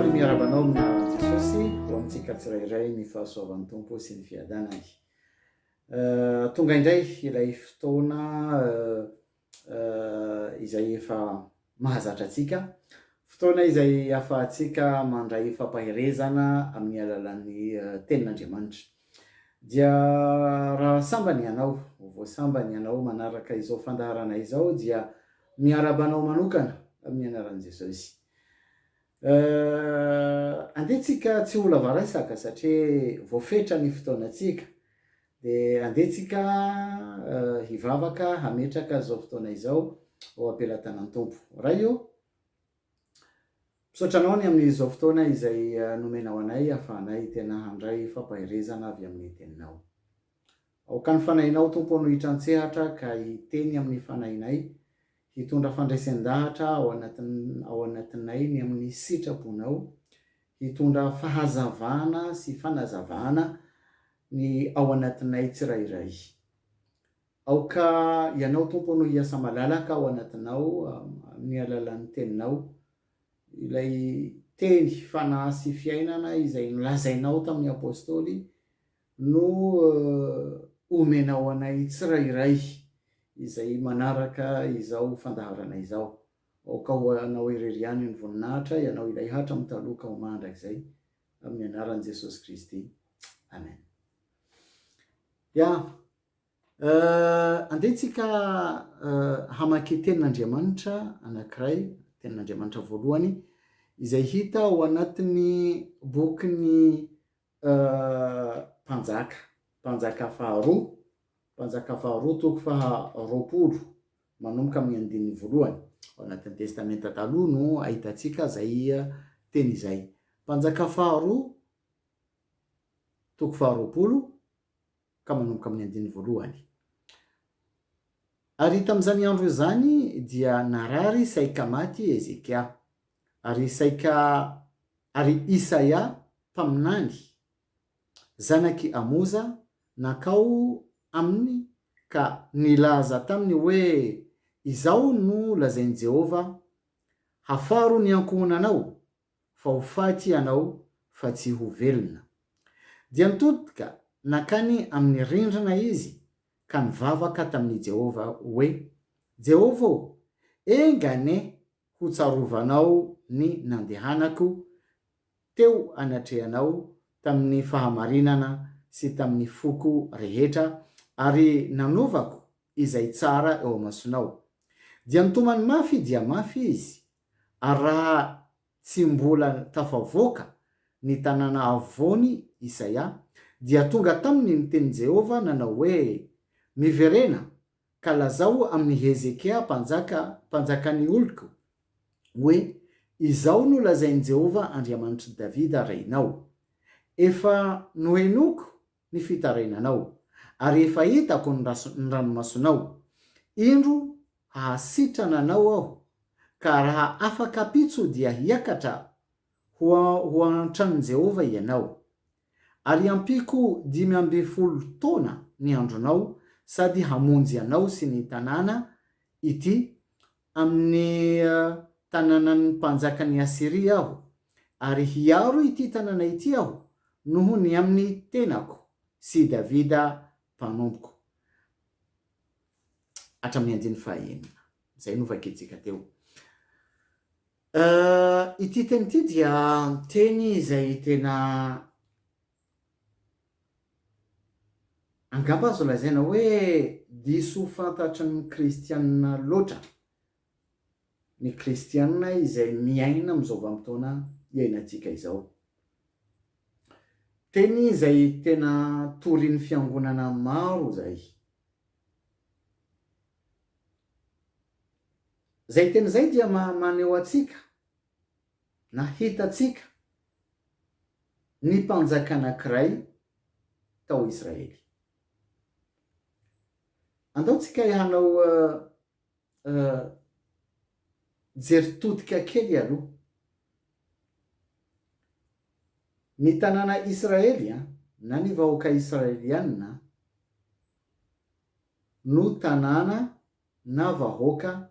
ary miarabanao amina Jesosy ho amintsika tsirairay ny fahasoavan'ny tompo sy ny fiadanany. Tonga indray ilay fotoana izay efa mahazatra antsika, fotoana izay ahafahantsika mandray fampaherezana amin'ny alalan'ny tenin'Andriamanitra. Dia raha sambany ianao, voasambany ianao manaraka izao fandaharana izao dia miarabanao manokana amin'ny anaran'i Jesosy. Andehtsika tsy ho lavaresaka satria voafetra ny fotoanantsika, dia andehtsika hivavaka hametraka zao fotoana izao ao am-pelantanan'ny Tompo. Raha io misaotranao ny amin'izao fotoana izay nomenao anay ahafahanay tena handray fampaherezana avy amin'ny teninao. Aoka ny fanahinao Tompo anohitra an-tsehatra ka hiteny amin'ny fanahinay, hitondra fandraisan-dahatra ao anatinay ny amin'ny sitraponao, hitondra fahazavana sy fanazavana ny ao anatinay tsirairay. Aoka ianao Tompo no hiasa malalaka ao anatinao amin'ny alalan'ny teninao, ilay teny fanahy sy fiainana izay nolazainao tamin'ny apôstôly no omenao anay tsirairay izay manaraka izao fandaharana izao. Aoka ho anao irery ihany ny voninahitra, ianao ilay hatra mitaloka ho mandrakizay amin'ny anaran'i Jesosy Kristy. Amen. Andehtsika hamaky tenin'Andriamanitra anankiray, tenin'Andriamanitra voalohany, izay hita ao anatin'ny bokin'ny Mpanjaka faharoa toko faha-20 manomboka amin'ny andininy voalohany. Ao anatin'ny testamenta taloha no ahitantsika zay teny izay. Mpanjaka faharoa toko faha-20 ka manomboka amin'ny andininy voalohany. Ary tamin'izany andro izany dia narary saika maty Ezekia, ary Isaia mpaminany, zanaky Amoza, nakao aminy ka nilaza taminy hoe izao no lazain'i Jehova: hafaro ny ankohonanao, fa ho faty ianao fa tsy ho velona. Dia nitodika nakany amin'ny rindrina izy ka nivavaka tamin'i Jehova hoe: Jehova, engane ho tsarovanao ny nandehanako teo anatrehanao tamin'ny fahamarinana sy tamin'ny foko rehetra, ary nanovako izay tsara eo amasonao. Dia nitomany mafy dia mafy izy, ary raha tsy mbola tafavoaka ny tanàna avoany Isaia, dia tonga taminy ny tenin'i Jehova nanao hoe: miverena ka lazao amin'ny Hezekia mpanjakany oliko hoe izao no lazain'i Jehova Andriamanitry Davida reinao: efa nohenoko ny fitarainanao, ary efa hitako ny ranomasonao. Indro hahasitrana anao aho, ka raha afaka pitso dia hiakatra ho antran'i Jehova ianao. Ary ampiko 12 taona ny andronao, sady hamonjy anao sy ny tanàna ity amin'ny tanànan'ny mpanjakan'ny Asiria aho, ary hiaro ity tanàna ity aho noho ny amin'ny tenako sy Davida mpanomboko. Hatramin'ny andiny fahaenina. Zay no vaketsika teo. Ity teny ity dia teny izay tena angamba azo lazaina hoe diso fantatry ny kristiana loatra. Ny kristiana izay miaina amin'izao vanim-potoana iainantsika izao. Teny izay tena torin'ny fiangonana maro zay. Zay teny zay dia maneho atsika, na hitatsika ny mpanjaka anankiray tao Israely. Andaotsika ihanao jeritodika kely aloha. Ny tanàna Israely na ny vahoaka Israeliana no tanàna na vahoaka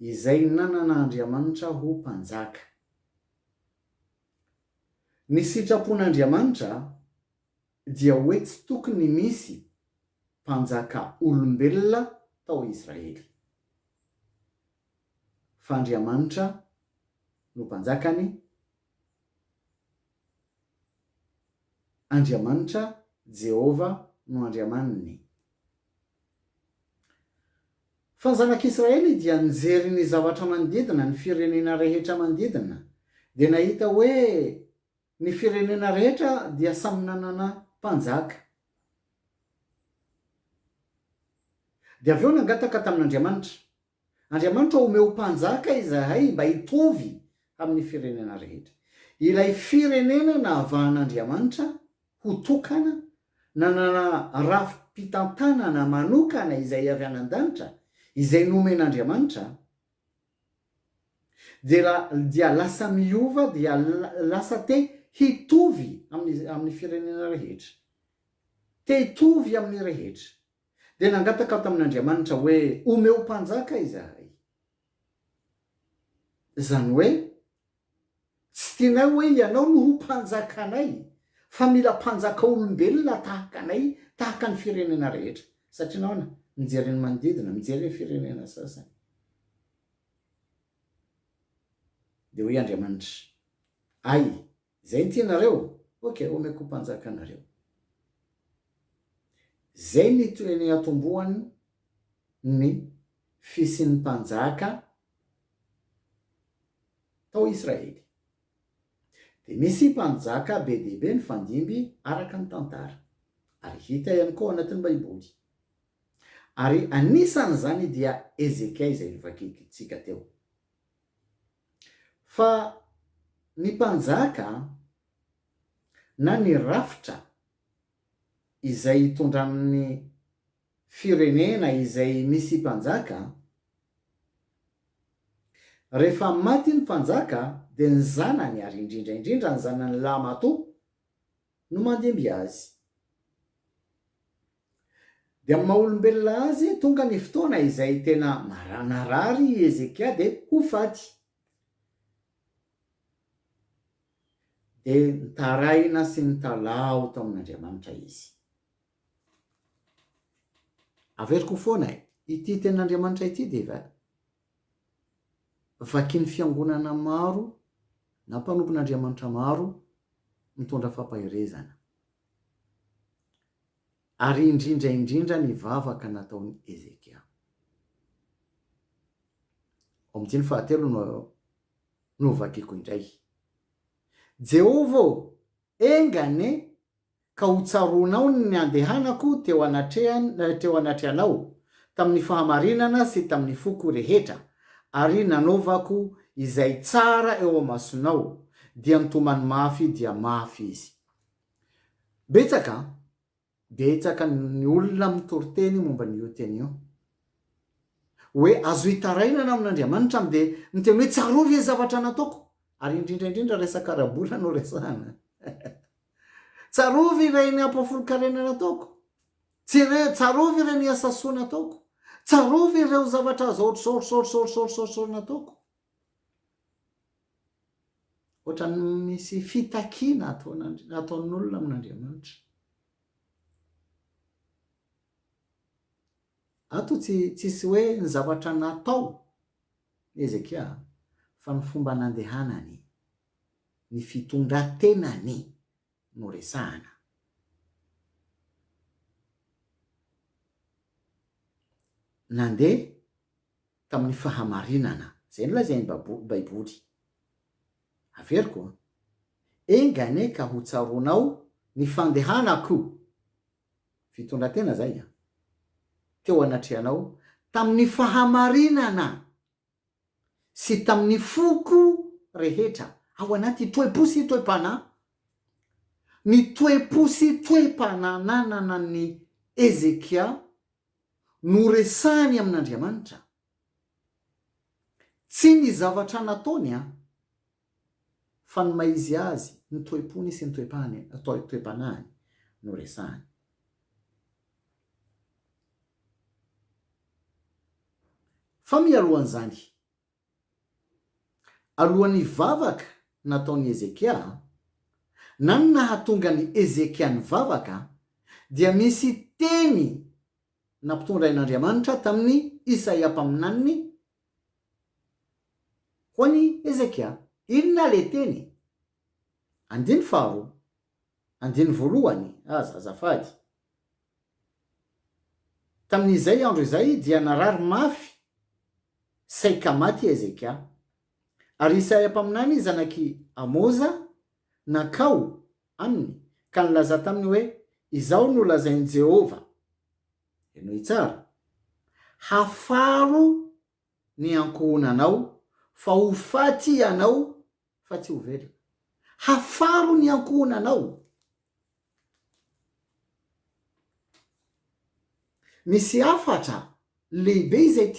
izay nanan'Andriamanitra ho mpanjaka. ny sitrapon'Andriamanitra dia hoe tsy tokony misy mpanjaka olombelona tao Israely, fa Andriamanitra no mpanjakany, Andriamanitra Jehova no Andriamaniny. Fa ny zanak'Israely dia nijery ny zavatra manodidina, ny firenena rehetra manodidina, dia nahita hoe ny firenena rehetra dia samy nanana mpanjaka. Dia avy eo nangataka tamin'Andriamanitra, Andriamanitra omeo mpanjaka izahay mba hitovy amin'ny firenena rehetra. Ilay firenena nahavan'Andriamanitra ho tokana, nanana rafi-pitantanana manokana izay avy an-danitra, izay nomen'Andriamanitra, dia lasa miova, dia lasa te hitovy amin'ny firenena rehetra, te hitovy amin'ny rehetra. Dia nangataka tamin'Andriamanitra hoe omeo mpanjaka izahay. Zany hoe tsy tianay hoe ianao no ho mpanjakanay, fa mila mpanjaka olombelona tahaka anay, tahaka ny firenena rehetra. Satria naona mijery ny manodidina, mijery ny firenena sasany. Dia hoe Andriamanitra, ay, zay ny tianareo, okay, omeko mpanjaka anareo. Zay ny toeny atombohany ny fisian'ny mpanjaka tao Israely. Dia misy mpanjaka be dia be ny fandimby araka ny tantara, ary hita ihany koa anatin'ny Baiboly. Ary anisan'izany dia Ezekia izay novakiantsika teo. Fa ny mpanjaka na ny rafitra izay hitondran'ny firenena izay misy mpanjaka, rehefa maty ny mpanjaka dia ny zanany, ary indrindra ny zanany lamato no mandimby azy. Dia amin'ny maha-olombelona azy tonga ny fotoana izay tena narary Ezekia dia ho faty. Dia nitaraina sy nitalao tao amin'Andriamanitra izy. Averiko foana ity ten'Andriamanitra ity dia vakian'ny fiangonana maro na mpanompon'Andriamanitra maro mitondra fampahirezana. Ary indrindra ny vavaka nataon'i Ezekia. Ao amin'ny 7 no vakiako indray. Jehova, engane ka ho tsaronao ny andehanako teo anatrehanao tamin'ny fahamarinana sy tamin'ny foko rehetra, ary nanaovako izay tsara eo amasonao, dia nitomany mafy dia mafy izy. Betsaka ny olona mitoriteny momba n'io teny io, hoe azo hitarainana amin'Andriamanitra dia miteny hoe tsarovy ny zavatra nataoko. Ary indrindra resaka rabola no resahana. Tsarovy iray ny ampafolo-karenana nataoko, tsarovy iray ny asa soa nataoko, tsarovy ireo zavatra zaotr'izao nataoko. Ohatrany misy fitakiana ataon'olona amin'Andriamanitra. Ato tsisy hoe ny zavatra natao Ezekia, fa ny fomba nandehanany, ny fitondrantenany no resahana. Nandeha tamin'ny fahamarinana, zay nolazainy Baiboly. Averiko, engane ka ho tsaronao ny fandehanako, fitondrantena zay, teo anatrehanao tamin'ny fahamarinana sy tamin'ny foko rehetra, ao anaty toe-po sy toe-panahy. Ny toe-po sy toe-panahy nanana ny Ezekia no resahany amin'Andriamanitra. Tsy ny zavatra nataony, fa ny maizy azy, ny toe-pony sy ny toe-panahy no resahany. Fa mialohan'izany, alohan'ny vavaka nataon'i Ezekia, na ny nahatonga ny Ezekia nivavaka dia misy teny nampitondrain'Andriamanitra tamin'ny Isaia mpaminaniny ho an'i Ezekia. Inona le teny? 1:1 azafady. Tamin'izay andro izay dia narary mafy saika maty Ezekia, ary Isaia mpaminany zanaky Amoza nakao aminy ka nilaza taminy hoe izao no lazainy Jehova. Enoy tsara. Hafaro ny ankohonanao fa ho faty ianao fa tsy ho velona. Hafaro ny ankohonanao. Misy afatra lehibe izay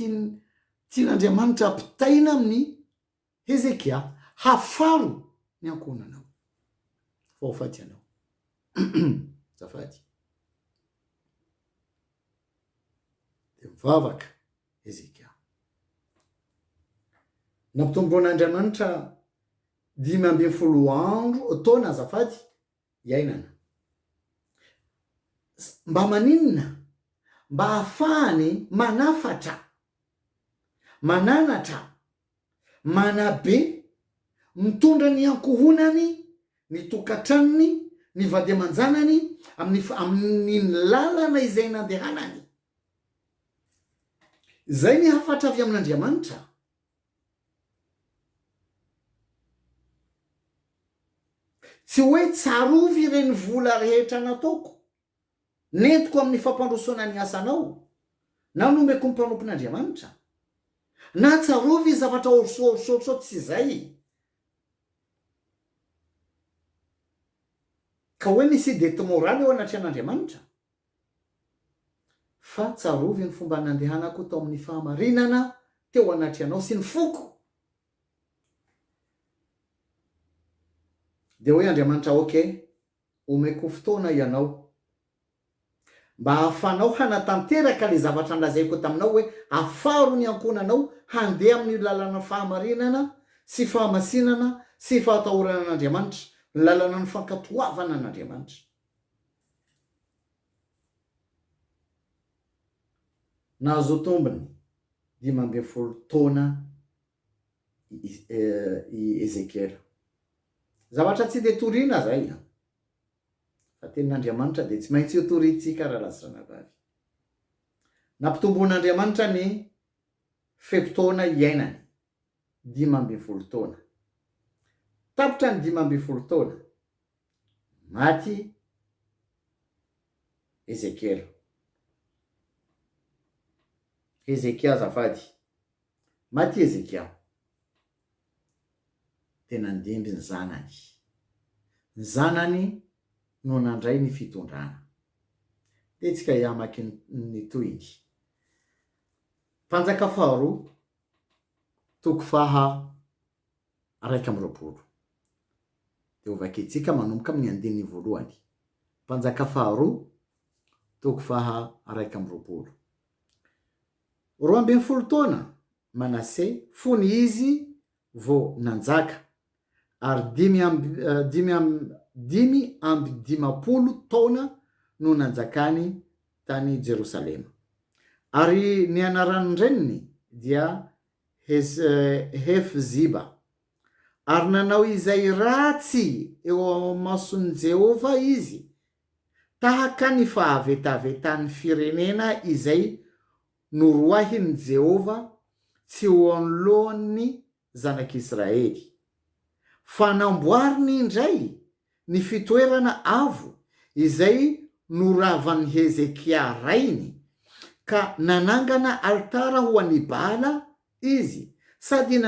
tian'Andriamanitra apitaina amin'ny Ezekia. Hafaro ny ankohonanao fa ho faty ianao. Zafady. De mivavaka Ezekia. Nampitomboan'Andriamanitra 15 andro taona azafady iainana. Mba maninona? Mba hafahany manafatra, mananatra, manabe, mitondra ny ankohonany, ny tokantranony, ny vady aman-janany amin'ny lalana izay nandehanany. Zay ny hafatra avy amin'Andriamanitra. Tsy hoe tsarovy ireny vola rehetra nataoko, nentiko amin'ny fampandrosoana ny asanao, na nomeko ny mpanompon'Andriamanitra, na tsarovy zavatra orsotrotro tsy izay, ka hoe nisy dety moraly eo anatrehan'Andriamanitra, fa tsarovy ny fomba nandehanako tao amin'ny fahamarinana teo anatrehanao sy ny foko. De hoe Andriamanitra omeko fotoana ianao mba hafanao hanatanteraka le zavatra nlazaiko taminao hoe afaro ny ankohonanao handeha amin'ny lalana fahamarinana sy fahamasinana sy fahatahorana an'Andriamanitra, ny lalana ny fankatoavana an'Andriamanitra. Nahazo tombony 15 taona i Ezekiel. Zavatra tsy de toriana zay. Fa tenin'Andriamanitra de tsy maintsy ho torintsika raha lazanavavy. Nampitomboan'Andriamanitra ny fepitaona iainany 15 taona. Tapitra ny 15 taona. Maty Ezekiel. Ezekia azafady. Maty Ezekia. Tena ndemby ny zanany. Ny zanany no nandray ny fitondrana. De tsika iamaky ny toiny. Mpanjaka faharoa toko faha 1:20. De ovaketsika manomboka amin'ny 1:1. Mpanjaka faharoa toko faha 1:20. 12 taona Manase fony izy vo nanjaka, ary 15 taona no nanjakany tany Jerosalema. Ary ny anarany reniny dia Hefziba. Ary nanao izay ratsy eo mason'i Jehova izy, tahaka ny fahavetavetan'ny firenena izay noroahiny Jehova tsy ho anoloan'ny zanak'Israely. Fa namboariny indray ny fitoerana avo izay noravan'i Hezekia rainy, ka nanangana altara ho an'i Baala izy, sady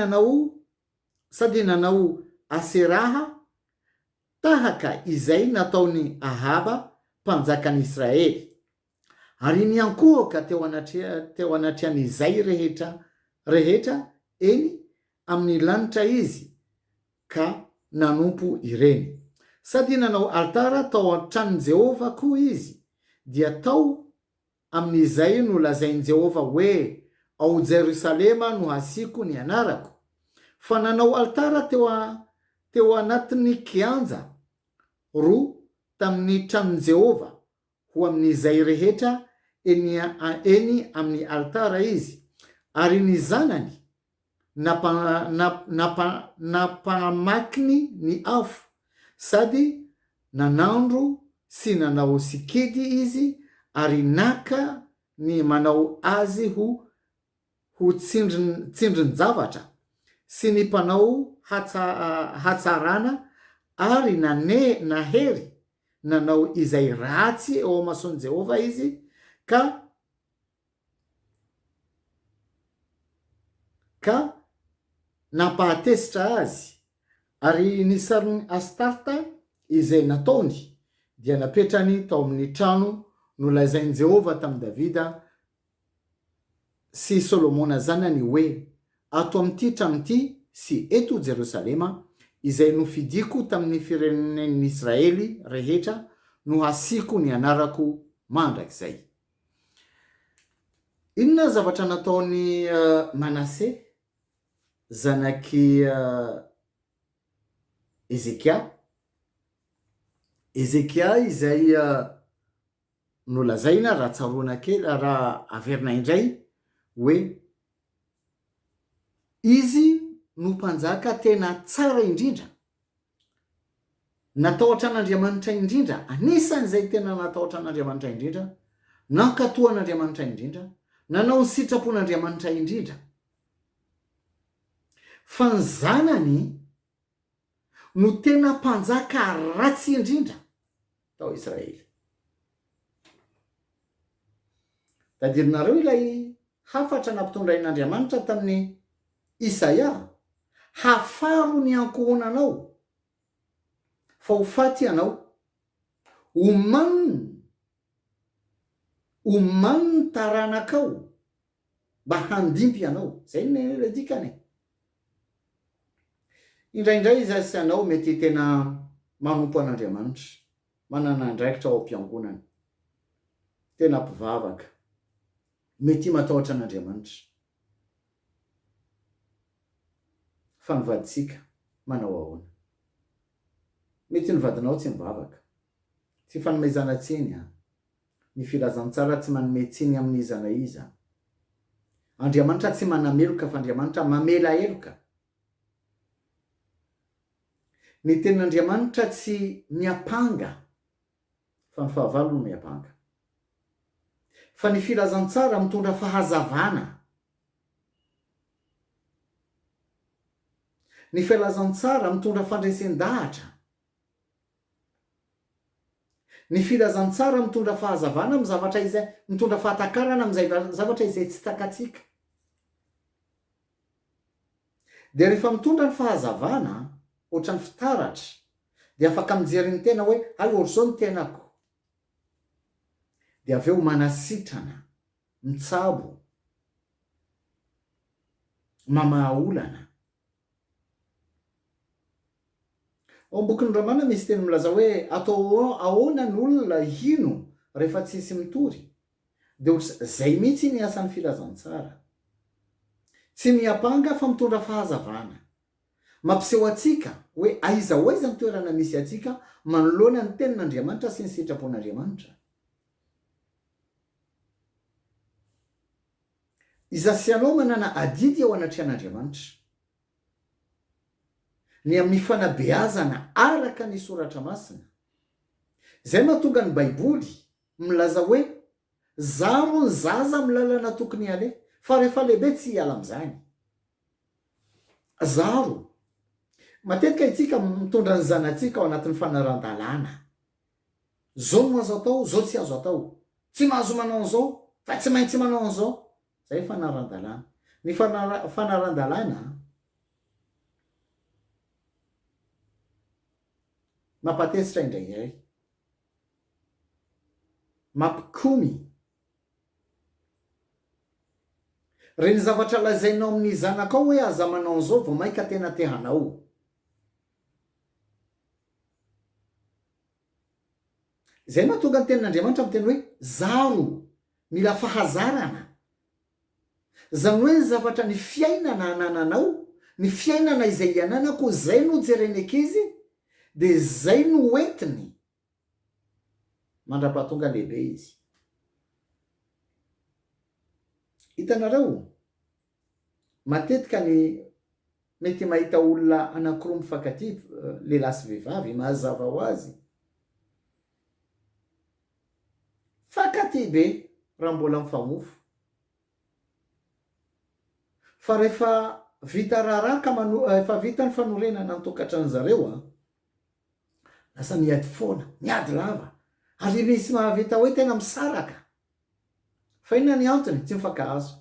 nanao Aseraha tahaka izay nataony Ahaba mpanjakan'Israely. Ary niankohaka teo anatrehan'izay rehetra eny amin'ny lanitra izy, ka nanompo ireny. Sady nanao altara tao an-tranon'i Jehova koa izy, dia tao amin'izay no lazain'i Jehova hoe ao Jerosalema no hasiko ny anarako. Fa nanao altara teo anatin'ny kianja roa tamin'ny tranon'i Jehova ho amin'izay rehetra eny amin'ny altara izy, ary ny zanany nampamakiny ny afo, sady nanandro sy nanao sikidy izy, ary naka ny manao azy ho tsindrin-javatra sy ny mpanao hatsarana, ary nahery nanao izay ratsy eo amason'i Jehova izy, ka nampahatesitra azy. Ary ny sarin'ny Astarta izay nataony dia napetrany tao amin'ny trano nolazain'i Jehova tamin'i Davida sy Solomona zanany hoe, ato amin'ity trano ity sy eto Jerosalema izay nofidiko tamin'ny firenen'ny Israely rehetra no hasiko ny anarako mandrakizay. Inona zavatra nataony Manase zanaky Ezekia izay nolazaina raha tsaroana kely, raha averina indray hoe izy no mpanjaka tena tsara indrindra, natahotra an'Andriamanitra indrindra, anisan'izay tena natahotra an'Andriamanitra indrindra, nankatohan'Andriamanitra indrindra, nanao ny sitrapon'Andriamanitra indrindra. Fa ny zanany no tena mpanjaka ratsy indrindra tao Israely. Tadirinareo ilay hafatra nampitondrain'Andriamanitra tamin'ny Isaia, hafaro ny ankohonanao fa ho faty ianao, omaniny taranakao mba handimpy ianao. Zay ny dikany. Indraindray izy sy anao mety tena manompo an'Andriamanitra, manana andraikitra ao am-piangonana, tena mpivavaka, mety matahotra an'Andriamanitra. Fa ny vaditsika manao ahoana? Mety ny vadinao tsy mivavaka, tsy fanomezana tsiny, ny filazantsara tsy manome tsiny amin'ny iza na iza. Andriamanitra tsy manameloka fa Andriamanitra mamela eloka. Ny tenin'Andriamanitra tsy miapanga fa ny fahavalo no miapanga. Fa ny filazantsara mitondra fahazavana. Ny filazantsara mitondra fandresen-dahatra. Ny filazantsara mitondra fahazavana amin'ny zavatra izay, mitondra fahatakarana amin'ny zavatra izay tsy takatsika. Dia rehefa mitondra ny fahazavana ohatra ny fitaratra, dia afaka mijery ny tena hoe ay ohatr'izao ny tenako. Dia aveo manasitrana, mitsabo, mamahaolana. Ao am-bokin'ny Romana misy teny milaza hoe atao ahoana ny olona hino rehefa tsisy mitory. Dia zay mihitsy ny asan'ny filazantsara. Tsy miapanga fa mitondra fahazavana. Mampiseho atsika hoe aiza ho aiza ny toerana misy atsika manoloana ny tenin'Andriamanitra sy ny sitrapon'Andriamanitra. Iza sy anao manana adidy ao anatrehan'Andriamanitra. Ny amin'ny fanabeazana araka ny soratra masina. Zay mahatonga ny Baiboly milaza hoe zaro ny zaza amin'ny lalana tokony aleha, fa rehefa lehibe tsy hiala amin'izany. Zaro. Matetika itsika mitondra ny zanatsika ao anatin'ny fanaran-dalàna. Zao no azo atao, zao tsy azo atao. Tsy mahazo manao an'izao, fa tsy maintsy manao an'izao. Zay fanaran-dalàna. Ny fanaran-dalàna mampatesitra indraindray, mampikomy. Reny zavatra lazainao amin'ny zanakao hoe aza manao an'izao vao maika tena tehanao. Zay mahatonga ny tenin'Andriamanitra miteny hoe zaro, mila fahazarana. Zany hoe ny zavatra ny fiainana anananao, ny fiainana izay iananako, zay no jereny ankizy, de zay no entiny mandra-pahatonga lehibe izy. Hitanareo matetika ny mety mahita olona anankiroa mifankatia lehilahy sy vehivavy mazava ho azy fankatia be raha mbola mifanofo, fa rehefa vita raraka efa vita ny fanorenana ny tokantrano zareo lasa miady foana, miady lava, ary misy mahavita hoe tena misaraka. Fa inona ny antony? Tsy mifankahazo.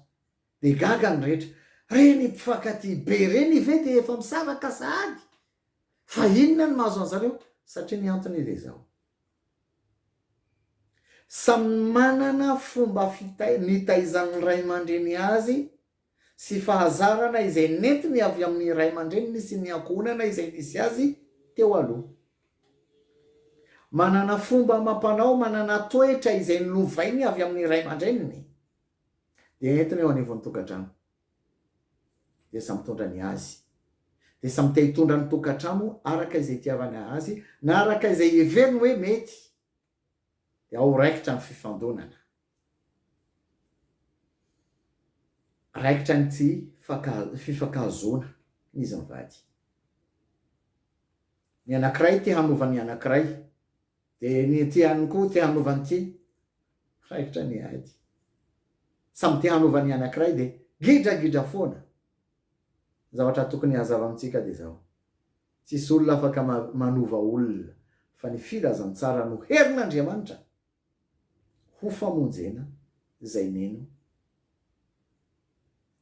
De gaga ny rehetra, reny mpifankatia be reny ve de efa misaraka sahady? Fa inona ny mahazo an'zareo? Satria ny antony le zao, samy manana fomba nitaizan'ny ray aman-dreny azy sy fahazarana izay nentiny avy amin'ny ray aman-dreniny sy ny ankohonana izay nisy azy teo aloha. Manana fomba mampanao, manana toetra izay novainy avy amin'ny ray aman-dreniny, de nentiny eo anivon'ny tokantrano, de samy mitondra ny azy, de samy te hitondra ny tokantrano araka izay tiavana azy na araka izay heveriny hoe mety, de ao raikitra ny fifandonana, raikitra ny tsy fifankahazona izy mivady. Ny anankiray te hanova ny anankiray, de ny ty ihany koa te hanova ny ty, raikitra ny ady. Samy te hanova ny anankiray de gidragidra foana. Zavatra tokony hazava amintsika de zao, tsisy olona afaka manova olona, fa ny filazantsara no herin'Andriamanitra ho famonjena zay neno,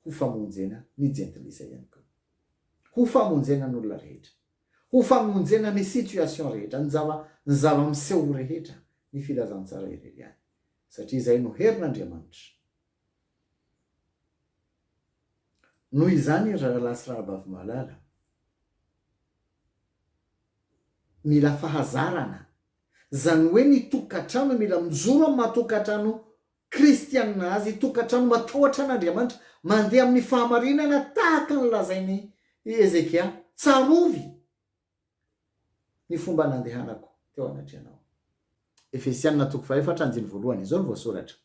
ho famonjena ny jentilisa ihany koa, ho famonjena ny olona rehetra, ho famonjena ny situation rehetra, ny zava miseho rehetra, ny filazantsara irery ihany, satria zay no herin'Andriamanitra. Noho izany raha lasy rahabavy malala, mila fahazarana, zany hoe ny tokantrano mila mijoro amin'ny maha-tokantrano kristiana azy, tokantrano matahotra an'Andriamanitra, mandeha amin'ny fahamarinana tahaka ny lazainy Ezekia, tsarovy ny fomba nandehanako teo anatrehanao. Efesianina 4:1 izao no voasoratra.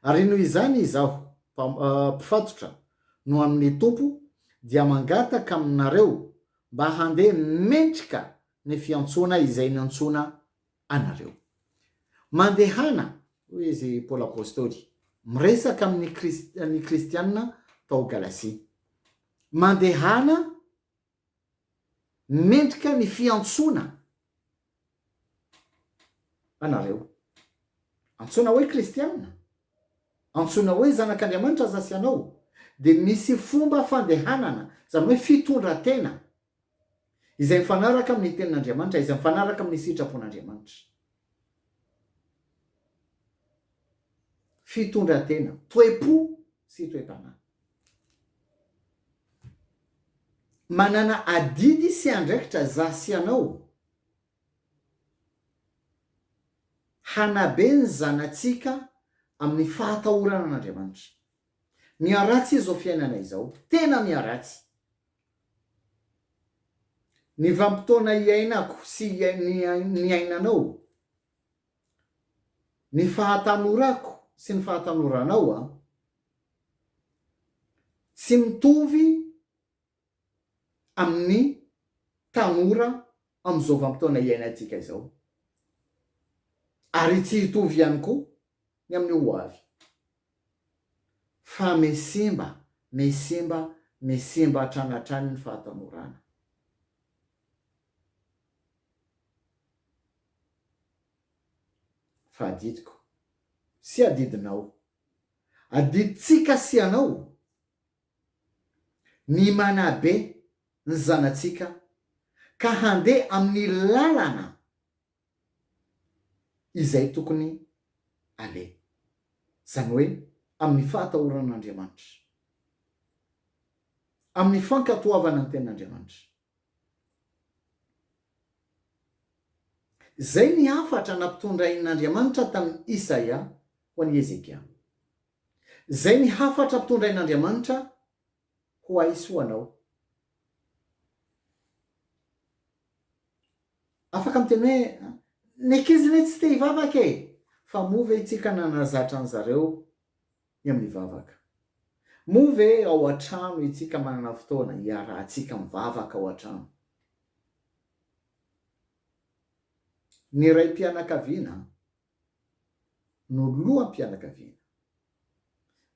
Ary noho izany izaho mpifatotra no amin'ny tompo dia mangataka aminareo mba handeha mendrika ny fiantsona izay niantsona anareo. Mandehana, hoy izy Paul apôstôly, miresaka amin'ny kristiana tao Galasia. Mandehana mendrika ny fiantsona anareo. Antsona hoe kristiana, antsona hoe zanak'Andriamanitra zasianao, de misy fomba fandehanana, zany hoe fitondratena izay mifanaraka amin'ny tenin'Andriamanitra, izay mifanaraka amin'ny sitrapon'Andriamanitra. Fitondratena, toe-po sy toe-panahy. Manana adidy sy andraikitra zasianao hanabe ny zanatsika amin'ny fahatahorana an'Andriamanitra. Miaratsy izao fiainana izao, tena miaratsy. Ny vampitoana iainako sy ny ainanao, ny fahatanorako sy ny fahatanuranao tsy mitovy amin'ny tanora amin'izao vampitoana iainantsika izao, ary tsy hitovy ihany koa ny amin'ny ho avy. Fa mesemba hatranatrany ny fahatanorana. Fa adidiko sy adidinao, adiditsika sy anao, ny manabe ny zanatsika ka handeha amin'ny lalana izay tokony ale, zany hoe amin'ny fahatahoran'Andriamanitra, amin'ny fankatoavana ny tenin'Andriamanitra. Zay ny hafatra nampitondrain'Andriamanitra tamin'ny Isaia ho an'i Ezekia. Zay ny hafatra nampitondrain'Andriamanitra ho ahy ho anao. Ho anao afaka miteny hoe ny ankiziny hoe tsy te hivavaka e, fa moa ve itsika nanazatra an'zareo ny amin'ny vavaka? Moa ve ao an-trano itsika manana fotoana hiarahantsika mivavaka ao an-trano? Ny raim-pianakaviana no loham-pianakaviana,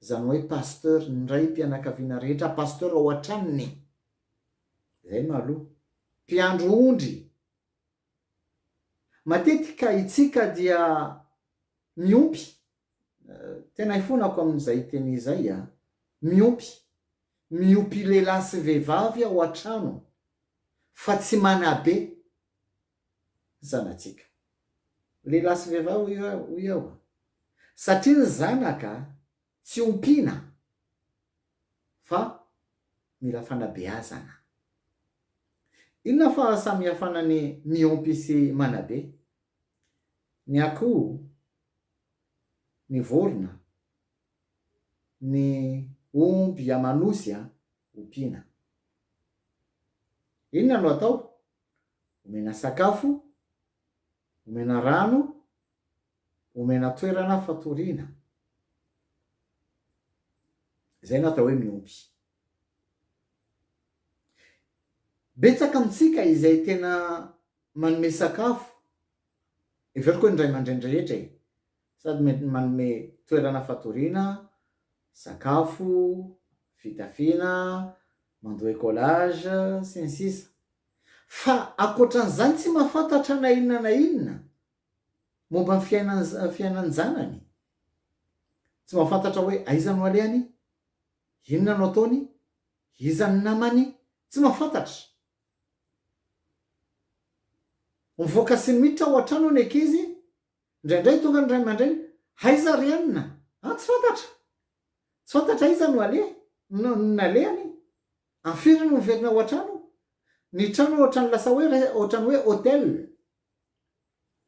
zany hoe pasteur, ny raim-pianakaviana rehetra pasteur ao an-tranony, zay maloha. Mpiandro ondry, matetika itsika dia miompy, tena ifonako amin'izay teny izay miompy lehilahy sy vehivavy ao an-trano, fa tsy manabe zanatsika. Lehilahy sy vehivavy hoy aho, satria ny zanaka tsy ompiana fa mila fanabeazana. Inona fa samihafana ny miompy sy manabe? Ny akoho, ny vorona, ny omby amanosy ompiana. Inona no atao? Omena sakafo, omena rano, omena toerana fatoriana. Zay no atao hoe miompy. Betsaka amitsika izay tena manome sakafo, everiko ny ray aman-dreny rehetra e, sady manome toerana fatoriana, sakafo, fitafiana, mandoa-écolage sy ny sisa. Fa akoatran'izany tsy mahafantatra na inona momba ny fiainan'ny zanany. Tsy mahafantatra hoe aiza no alehany, inona no ataony, iza ny namany, tsy mahafantatra. Mivoaka sy miditra ao an-trano ny ankizy, indraindray tonga ny ray aman-dreny, aiza ry anina? Tsy fantatra. Tsy fantatra aiza no nalehany, amfiry no miverina ao an-trano. Ny trano ohatrany lasa ohatrany hoe hôtel,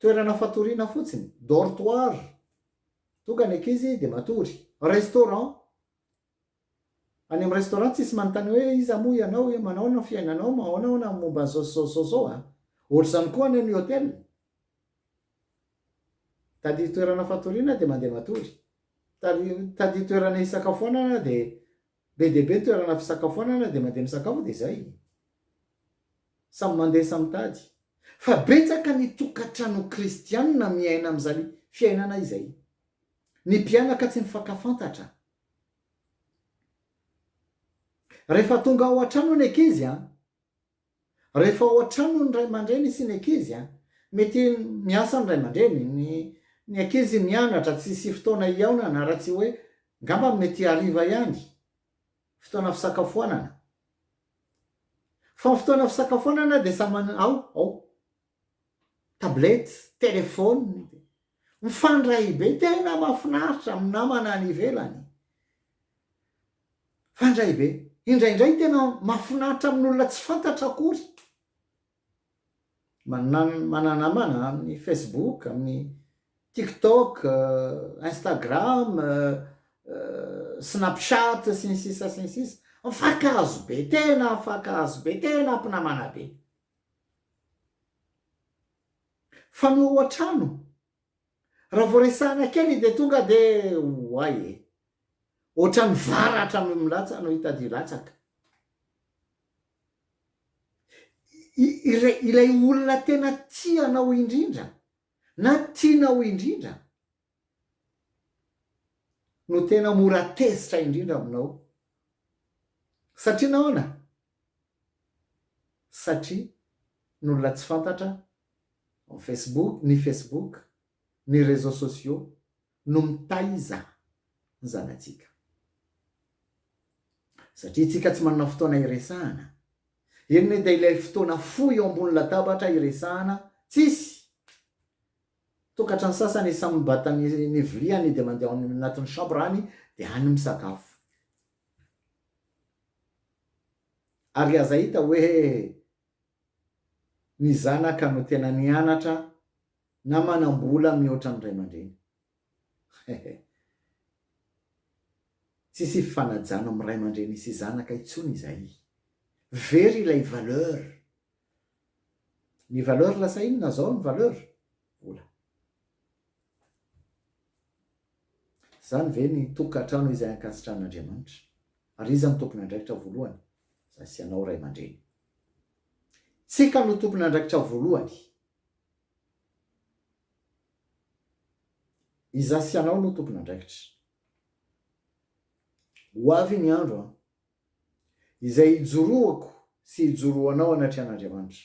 toerana fatoriana fotsiny, dortoir. Tonga ny ankizy de matory. Restaurant, any amin'ny restaurant tsisy manontany hoe iza moa ianao, manao na fiainanao, manao na momba zao. Ohatr'izany koa any amin'ny hôtel. Tady toerana fatoriana de mandeha matory. Tady toerana hisakafoanana de be dia be toerana fisakafoanana de mandeha misakafo de zay. Samy mandeha samy tady. Fa betsaka ny tokantrano kristiana miaina amin'izany fiainana izay. Ny mpianaka tsy mifankafantatra. Rehefa tonga ao an-trano ny ankizy rehefa ao an-trano ny ray aman-dreny sy ny ankizy mety miasa ny ray aman-dreny, ny ankizy mianatra, tsy sisy fotoana hiaonana, raha tsy hoe ngamba mety hariva ihany fotoana fisakafoanana. Fa fotoana fisakafoanana de samy ao tablety, telefony, mifandray be, tena mahafinaritra amin'ny namana any ivelany. Fandray be. Indraindray tena mahafinaritra amin'olona tsy fantatra akory. Mananamana amin'ny Facebook, amin'ny TikTok, Instagram, Snapchat sy ny sisa. Mifankahazo be, tena mifankahazo be, tena ampinamana be. Fa no ao an-trano, raha voaresahana kely de tonga de hoay ohatrany varatra no hitadio latsaka. Ilay olona tena tianao indrindra na tianao indrindra no tena mora tezitra indrindra aminao. Satria nahoana? Satria n'olona tsy fantatra ny Facebook, ny réseaux sociaux no mitaiza ny zanatsika. Satria tsika tsy manana fotoana hiresahana. Eny dia ilay fotoana fohy eo ambony latabatra hiresahana, tsisy. Tokatra ny sasany samy mibata ny viliany de mandeha anatin'ny chambre any de any misakafo. Ary aza hita hoe ny zanaka no tena nianatra na manambola mihoatra ny ray aman-dreny. Tsisy fifanajana amin'ny ray aman-dreny sy zanaka intsony izay. Very ilay valeur. Ny valeur lasa inona zao ny valeur? Vola. Zany ve ny tokantrano izay ankasitran'Andriamanitra? Ary iza ny tompony andraikitra voalohany? Za sy anao ray aman-dreny. Tsika no tompony andraikitra voalohany. Iza sy anao no tompony andraikitra. Ho avy ny andro izay ijoroako sy ijoroanao anatrehan'Andriamanitra.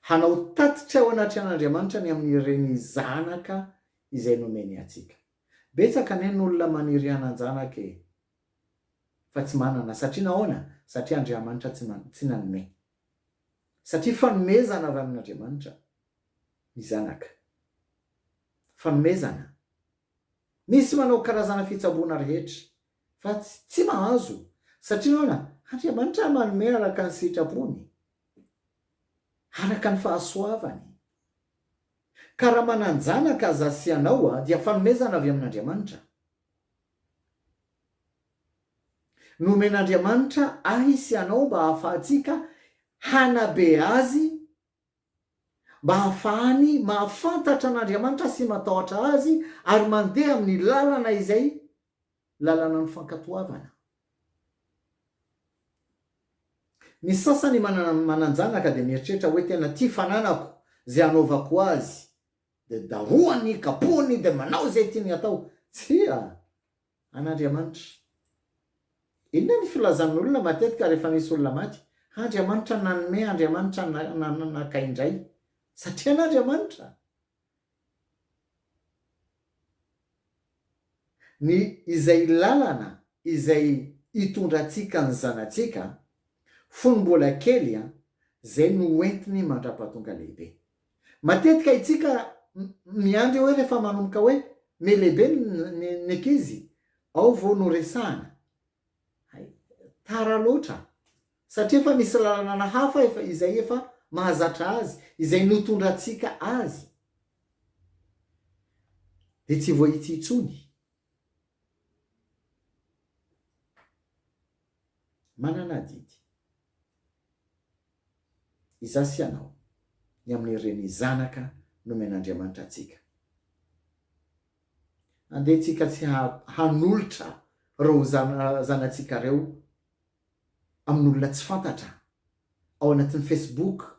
Hanao tatitra ao anatrehan'Andriamanitra ny amin'ireny zanaka izay nomeny atsika. Betsaka anie ny olona maniry hanan-janaka fa tsy manana. Satria nahoana? Satria Andriamanitra tsy nanome. Satria fanomezana avy amin'Andriamanitra ny zanaka. Fanomezana. Misy manao karazana fitsaboana rehetra fa tsy mahazo. Satria nahoana? Andriamanitra manome araka ny sitrapony, araka ny fahasoavany. Ka raha mananjanaka aza sy anao dia fanomezana avy amin'Andriamanitra. Nomen'Andriamanitra ahy sy anao mba hahafahantsika hanabe azy, mba hahafahany mahafantatra an'Andriamanitra sy matahotra azy ary mandeha amin'ny lalana izay lalana ny fankatoavana. Ny sasany mananjanaka dia mieritreritra hoe tena tia fananako zay anaovako azy, dia daroany, kapoany, dia manao zay tiany atao. Tsia, an'Andriamanitra. Inona ny filazan'olona matetika rehefa misy olona maty? Andriamanitra nanome, Andriamanitra nakaindray. Satria n'Andriamanitra. Ny izay lalana izay hitondrantsika ny zanatsika fony mbola kely zay no entiny mandra-pahatonga lehibe. Matetika itsika miandry hoe rehefa manomboka hoe me lehibe ny ankizy ao vao no resahana. Tara loatra. Satria efa misy lalana hafa izay efa mahazatra azy, izay notondrantsika azy. Dia tsy voahitsy intsony. Manana didy. Iza sy anao ny amin'ireny zanaka nomen'Andriamanitra atsika. Andehantsika tsy hanolotra reo zanatsika reo amin'olona tsy fantatra ao anatin'ny Facebook.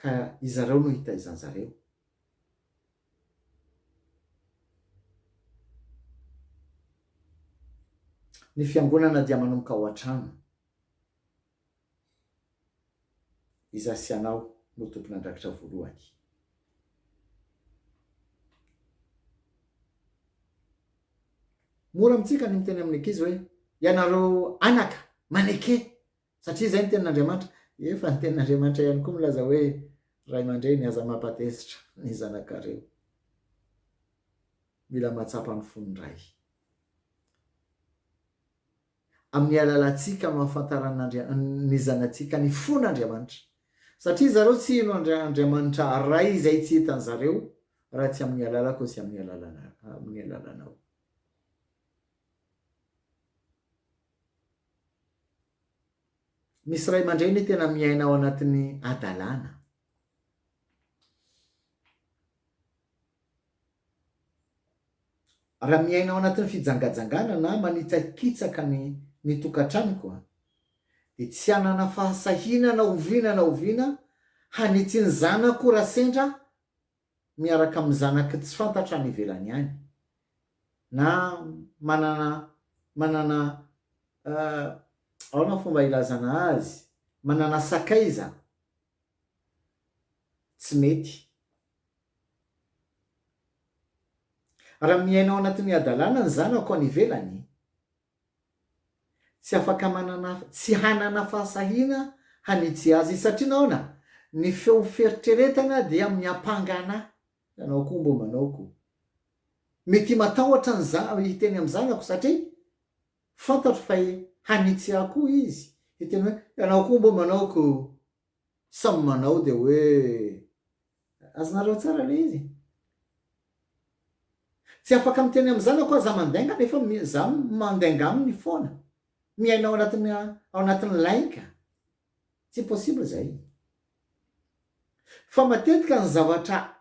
Ka izareo no hitaizan'zareo. Ny fiangonana dia manomboka ao an-trano. Iza sy anao no tompony andrakitra voalohany. Mora amintsika ny miteny amin'ny ankizy hoe ianareo anaka maneke, satria izay ny tenin'Andriamanitra. Efa ny tenin'Andriamanitra ihany koa milaza hoe ray aman-dreny aza mampatezitra ny zanakareo. Mila matsapa ny fonony ray. Amin'ny alalantsika no ahafantarana ny zanatsika ny fon'Andriamanitra. Satria zareo tsy ino Andriamanitra ray izay tsy hitan'zareo raha tsy amin'ny alalako sy amin'ny alalanao. Misy ray aman-dreny tena miaina ao anatin'ny adalana. Raha miaina ao anatin'ny fijangajangana na manitsakitsaka ny tokantranoko dia tsy hanana fahasahinana oviana hanitsy ny zanako raha sendra miaraka amin'ny zanaka tsy fantatra any ivelany any, na manana ao na fomba ilazana azy, manana sakaiza tsy mety. Raha miaina ao anatin'ny adalana ny zanako any ivelany, tsy hanana fahasahina hanitsy azy. Satria nahoana? Ny feo feritreretana dia miampangana. Ianao koa mbo manaoko. Mety matahotra ny hiteny amin'ny zanako satria fantatro fa hanitsy akoho izy. Hiteny hoe ianao koa mbo manaoko, samy manao dia hoe azonareo tsara le izy. Tsy afaka miteny amin'ny zanako aza mandenga nefa za mandenga aminy foana. Miaina ao anatin'ny laika. tsy possible zay. Fa matetika ny zavatra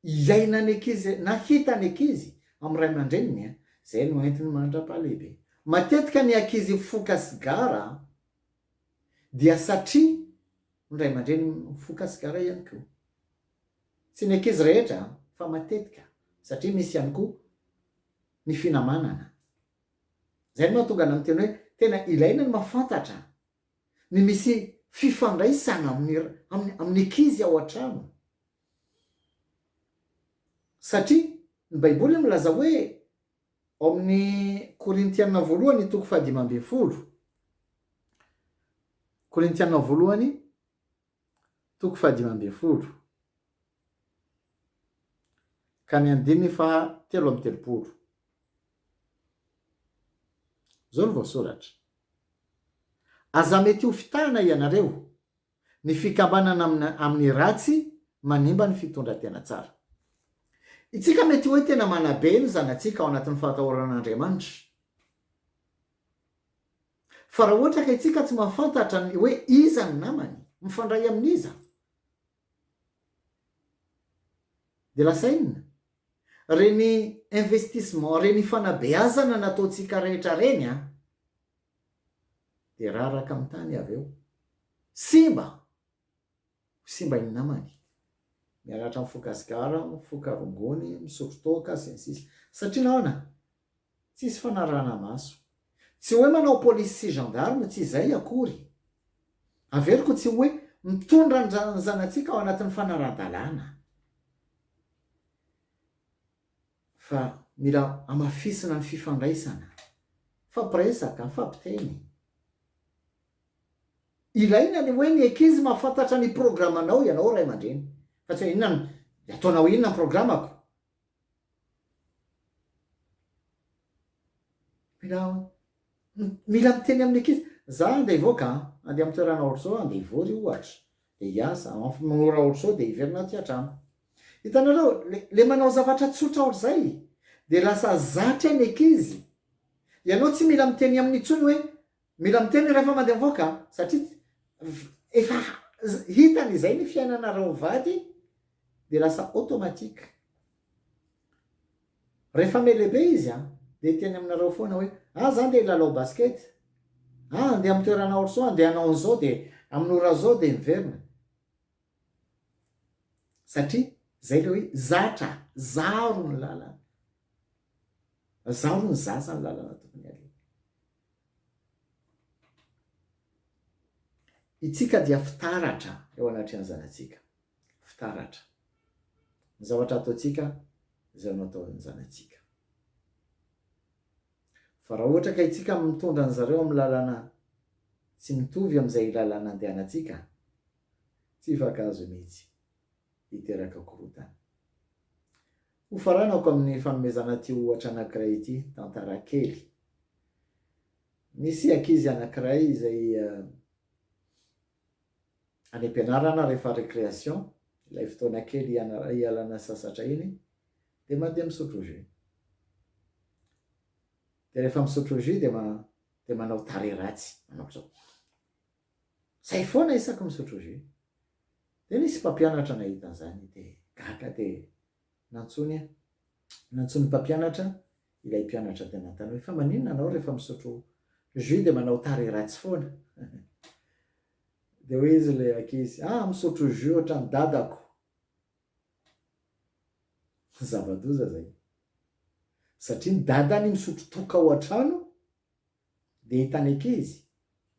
iainany ankizy na hitany ankizy amin'ny ray aman-dreniny zay no entiny mandra-pahalehibe. Matetika ny ankizy foka sigara dia satria ny ray aman-dreny foka sigara ihany koa. Tsy ny ankizy rehetra fa matetika satria misy ihany koa ny finamanana. Zay no tonga amin'ny teny hoe tena ilaina ny mahafantatra ny misy fifandraisana amin'ny ankizy ao an-trano. Satria ny baiboly milaza hoe ao amin'ny Korintiana voalohany toko 5:12. Korintiana voalohany toko 5:12 ka ny 3:30. Zao no voasoratra. Aza mety ho fitahana ianareo ny fikambanana amin'ny ratsy manimba ny fitondran-tena tsara. Itsika mety hoe tena manabe ny zanatsika ao anatin'ny fahatahoran'Andriamanitra. Fa raha ohatra ka itsika tsy mahafantatra ny hoe iza ny namany, mifandray amin'iza, de lasa inona? Reny investissement, reny fanabeazana nataontsika rehetra reny de raraka amin'ny tany avy eo. Simba ny namany. Miaratra mifoka sigara, mifoka rongony, misotro toaka, sy ny sisa. Satria nahoana? Tsisy fanarahana maso. Tsy hoe manao polisy sy gendarme, tsy izay akory. Averiko tsy hoe mitondra ny zanatsika ao anatin'ny fanaran-dalàna. Fa mila amafisina ny fifandraisana, fampiresaka, fampiteny. Ilaina ny hoe ny ankizy mahafantatra ny programanao ianao ray aman-dreny. Fa tsy hoe inona ataonao inona ny programako. Mila miteny amin'ny ankizy. Za andeha hivoaka, andeha amin'ny toerana ohatr' zao, andeha hivory ohatra, de hiasa, mora ohatr' zao de hiverina aty an-trano. Hitanareo, le manao zavatra tsotra ohatr'izay de lasa zatra ny ankizy. Ianao tsy mila miteny amin'ny intsony hoe mila miteny rehefa mandeha mivoaka, satria efa hitany izay ny fiainana rahovady de lasa automatique. Rehefa melehibe izy de teny aminareo foana hoe za andeha hilalao basket, andeha amin'ny toerana ohatr' zao, andeha hanao an'izao de amin'ny ora zao de miverina. Satria zay le hoe zatra, zaro ny lalana. Zaro ny zaza ny lalana tokony aleha. Itsika dia fitaratra eo anatrehan'ny zanatsika. Fitaratra. Ny zavatra ataontsika zay no ataon'ny zanatsika. Fa raha ohatra ka itsika mitondra ny zareo amin'ny lalana tsy mitovy amin'izay lalana andehanantsika, tsy hifankahazo mihitsy, hiteraka korotana. Ho faranako amin'ny fanomezana ty ohatra anankiray ity, tantara kely. Nisy ankizy anankiray izay any am-pianarana rehefa récréation, ilay fotoana kely ialana sasatra iny, de mandeha misotro jus. De rehefa misotro jus de manao tare ratsy, manao zao. Zay foana isaky misotro jus. De nisy mpampianatra nahita an'izany de gaga de nantsony mpampianatra, ilay mpianatra de nanontany hoe fa maninona anao rehefa misotro jus de manao tare ratsy foana? De hoe izy le ankizy, misotro jus ohatran'ny dadako. Zava-doza zay. Satria ny dadany misotro toka ao an-trano de hitany ankizy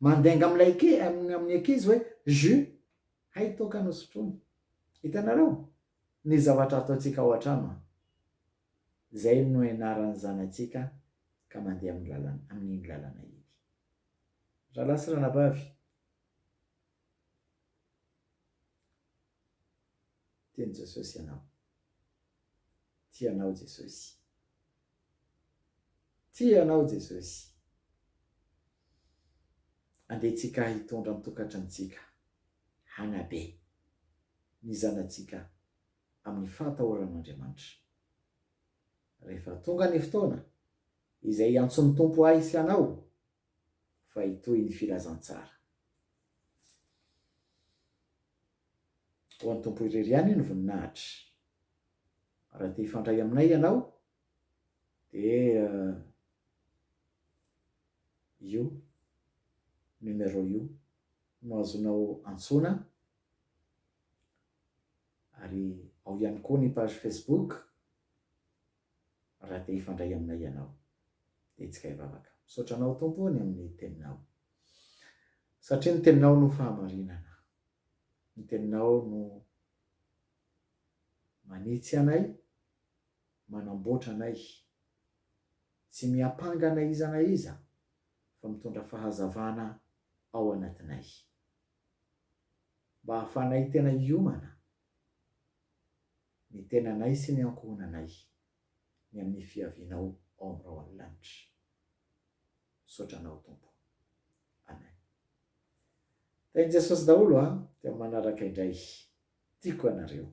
mandenga amin'ny ankizy hoe jus, hay toka nosotrony. Hitanareo ny zavatra ataontsika ao an-trano. Zay no ianaran'ny zanatsika ka mandeha amin'iny lalana iny. Rahalahy sy ranabavy, tiany Jesosy ianao. Tianao Jesosy. Tianao Jesosy. Andehantsika hitondra ny tokantranontsika, hanabe ny zanatsika amin'ny fahatahoran'Andriamanitra. Rehefa tonga ny fotoana izay antson'ny tompo ahy sy anao, fa hitohy ny filazantsara. ho an'ny tompo ireriany ny voninahitra. Raha te hifandray aminay ianao de io numéro io no azonao antsoina, ary ao ihany koa ny page Facebook raha te hifandray aminay ianao. De tsika hivavaka. Misaotra anao tompo ny amin'ny teninao, satria ny teninao no fahamarinana, ny teninao no manitsy anay, manamboatra anay, tsy miapangana iza na iza fa mitondra fahazavana ao anatinay, mba hahafanay tena hiomana ny tenanay sy ny ankohonanay ny amin'ny fiavianao ao amin'ny rao lanitra. Misaotra anao tompo. Amen. Tain'i Jesosy daholo dia manaraka indray. Tiako anareo.